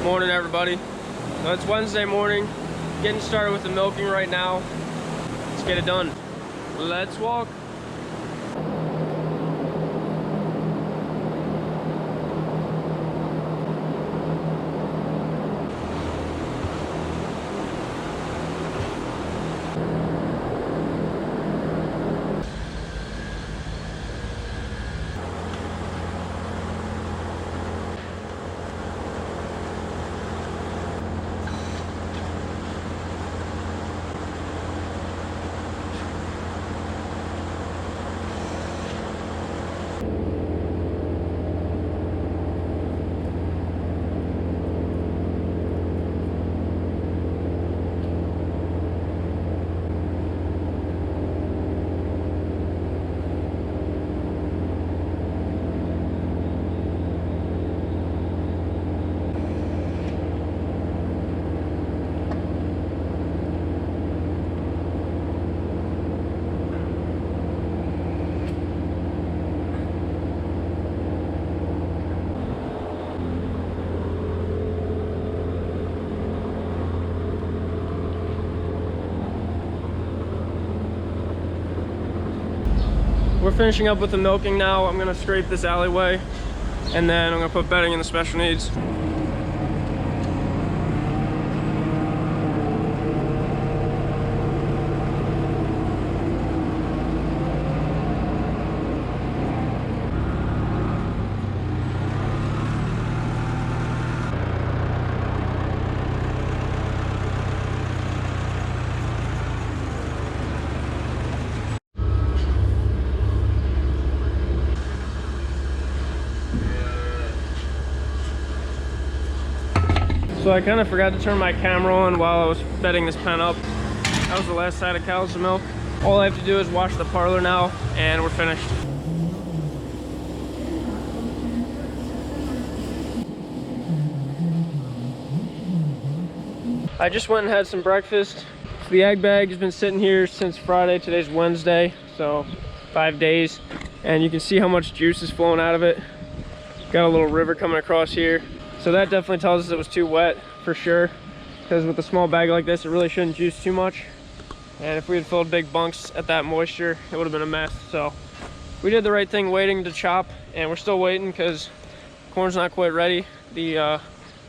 Morning, everybody. So it's Wednesday morning, getting started with the milking right now. Let's get it done. Let's walk. We're finishing up with the milking now. I'm gonna scrape this alleyway and then I'm gonna put bedding in the special needs. So I kind of forgot to turn my camera on while I was bedding this pen up. That was the last side of cows to milk. All I have to do is wash the parlor now and we're finished. I just went and had some breakfast. The egg bag has been sitting here since Friday. Today's Wednesday, so 5 days. And you can see how much juice is flowing out of it. Got a little river coming across here. So that definitely tells us it was too wet for sure, because with a small bag like this, it really shouldn't juice too much. And if we had filled big bunks at that moisture, it would have been a mess. So we did the right thing waiting to chop, and we're still waiting because corn's not quite ready. The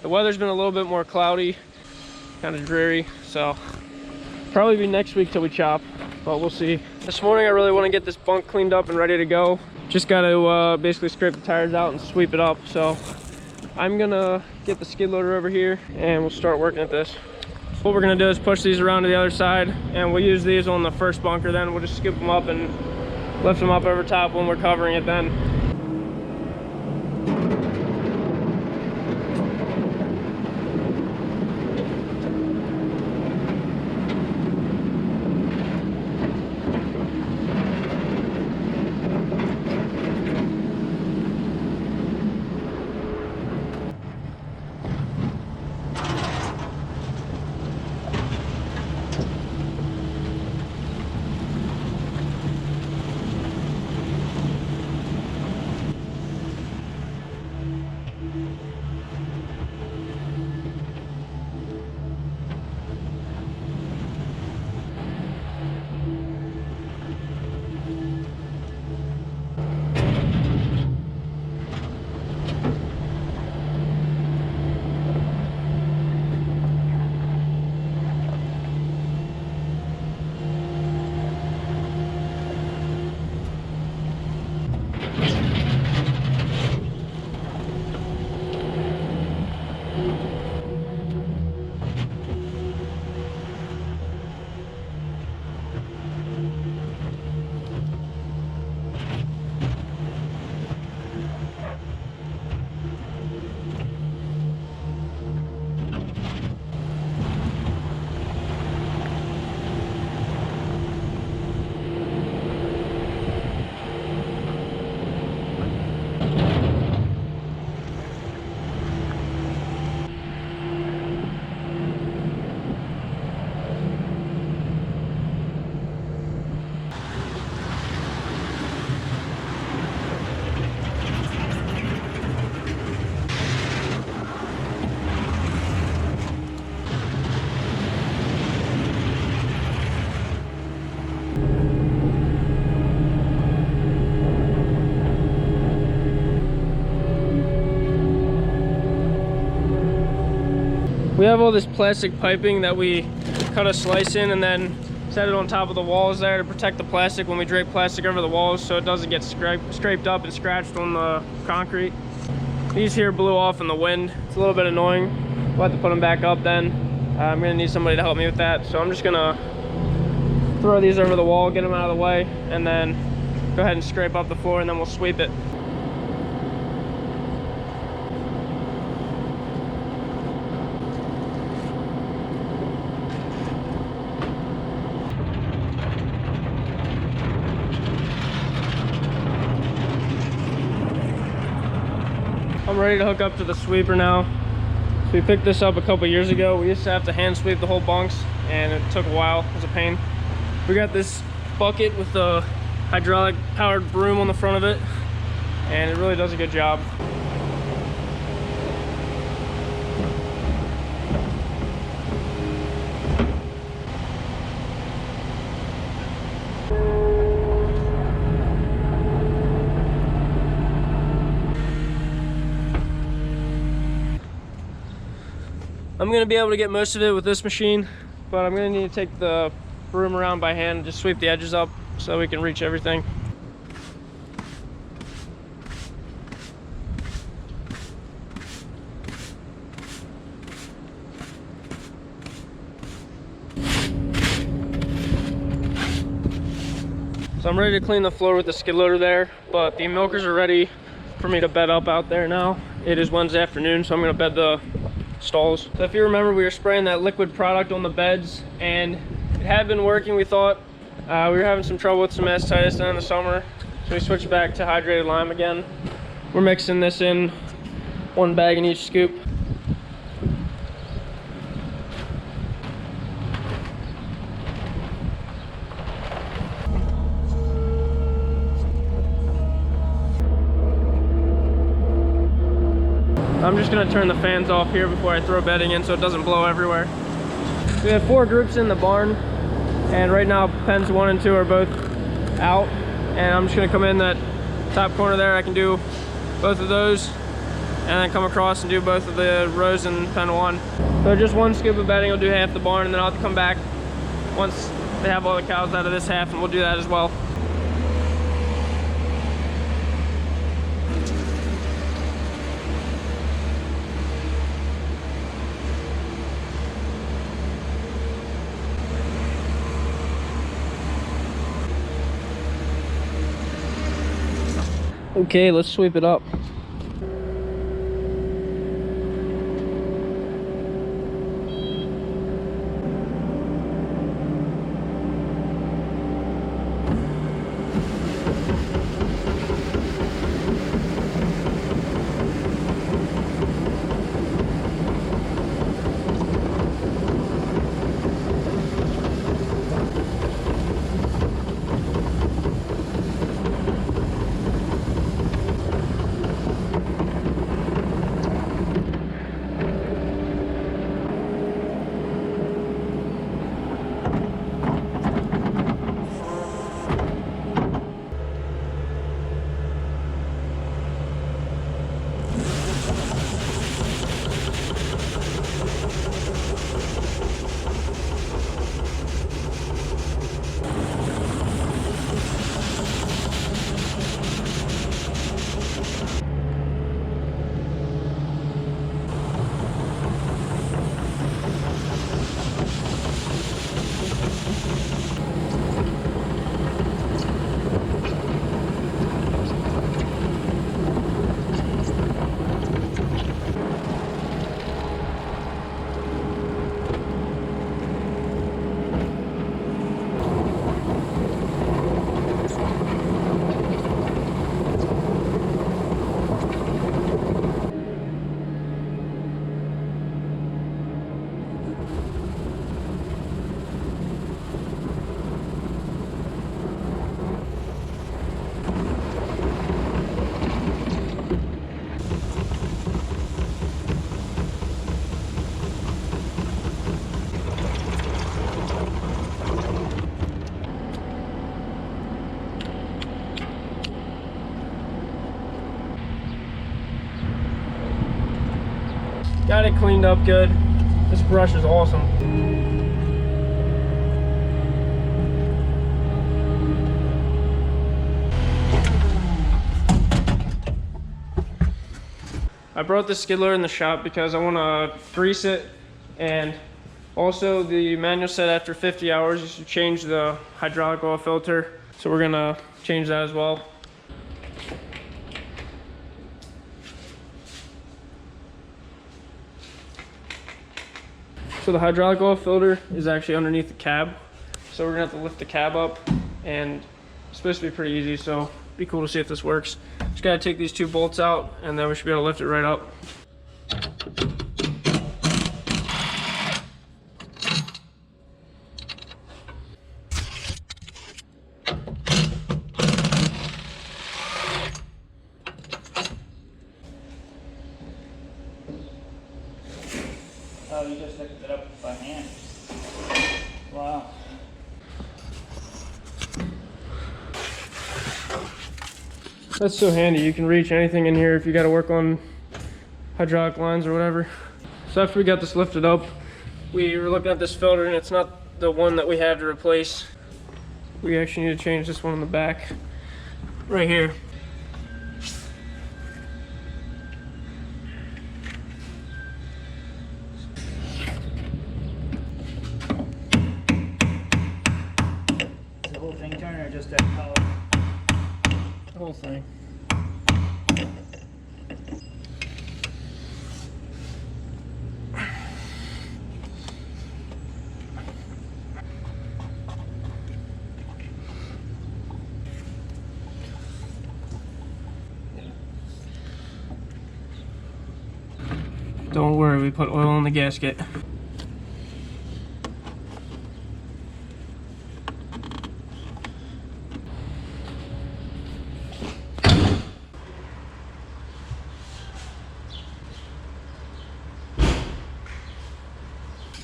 weather's been a little bit more cloudy, kind of dreary, so probably be next week till we chop, but we'll see. This morning I really want to get this bunk cleaned up and ready to go. Just got to basically scrape the tires out and sweep it up. So I'm gonna get the skid loader over here and we'll start working at this. What we're gonna do is push these around to the other side, and we'll use these on the first bunker. Then we'll just scoop them up and lift them up over top when we're covering it then. We have all this plastic piping that we cut a slice in and then set it on top of the walls there to protect the plastic when we drape plastic over the walls so it doesn't get scraped up and scratched on the concrete. These here blew off in the wind. It's a little bit annoying. We'll have to put them back up then. I'm gonna need somebody to help me with that. So I'm just gonna throw these over the wall, get them out of the way, and then go ahead and scrape up the floor and then we'll sweep it. I'm ready to hook up to the sweeper now. So we picked this up a couple years ago. We used to have to hand sweep the whole bunks and it took a while. It was a pain. We got this bucket with the hydraulic powered broom on the front of it and it really does a good job. I'm gonna be able to get most of it with this machine, but I'm gonna need to take the broom around by hand and just sweep the edges up so we can reach everything. So I'm ready to clean the floor with the skid loader there, but the milkers are ready for me to bed up out there now. It is Wednesday afternoon, so I'm gonna bed the stalls. So if you remember, we were spraying that liquid product on the beds and it had been working. We thought we were having some trouble with some mastitis down in the summer, so we switched back to hydrated lime again. We're mixing this in 1 bag in each scoop. I'm just gonna turn the fans off here before I throw bedding in so it doesn't blow everywhere. We have 4 groups in the barn, and right now pens 1 and 2 are both out, and I'm just gonna come in that top corner there. I can do both of those and then come across and do both of the rows in pen 1. So just 1 scoop of bedding will do half the barn, and then I'll have to come back once they have all the cows out of this half and we'll do that as well. Okay, let's sweep it up. Got it cleaned up good. This brush is awesome. I brought the skid loader in the shop because I want to grease it, and also the manual said after 50 hours you should change the hydraulic oil filter, so we're gonna change that as well. So the hydraulic oil filter is actually underneath the cab, so we're gonna have to lift the cab up, and it's supposed to be pretty easy, so it'd be cool to see if this works. Just gotta take these 2 bolts out, and then we should be able to lift it right up. Oh, you just lifted it up by hand. Wow. That's so handy. You can reach anything in here if you got to work on hydraulic lines or whatever. So after we got this lifted up, we were looking at this filter, and it's not the one that we have to replace. We actually need to change this one in the back right here. Is the whole thing turn or just that color? The whole thing. Don't worry, we put oil in the gasket.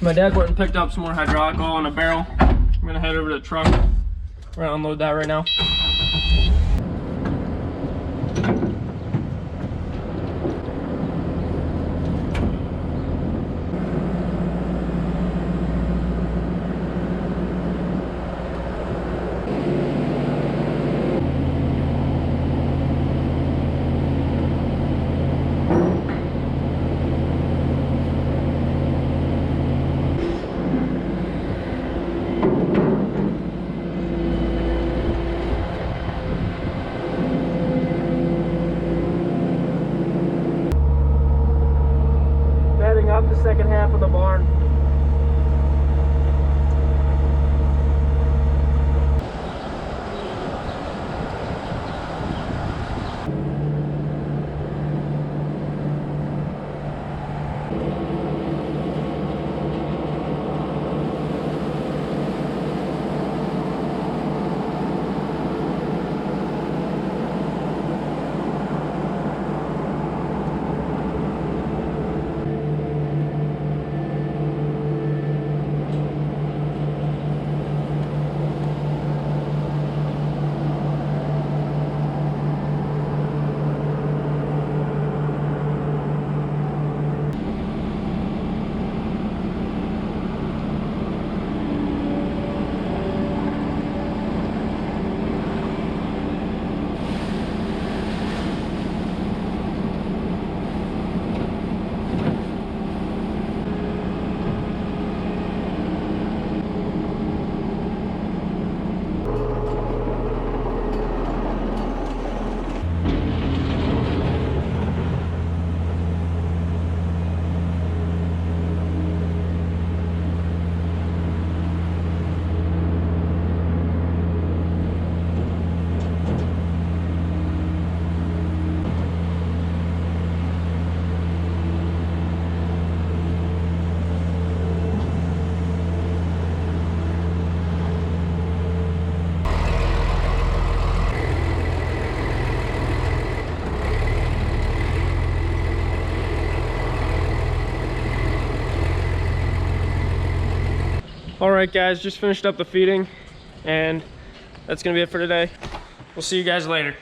My dad went and picked up some more hydraulic oil in a barrel. I'm gonna head over to the truck. We're gonna unload that right now. Up the second half of the barn. All right, guys, just finished up the feeding, and that's gonna be it for today. We'll see you guys later.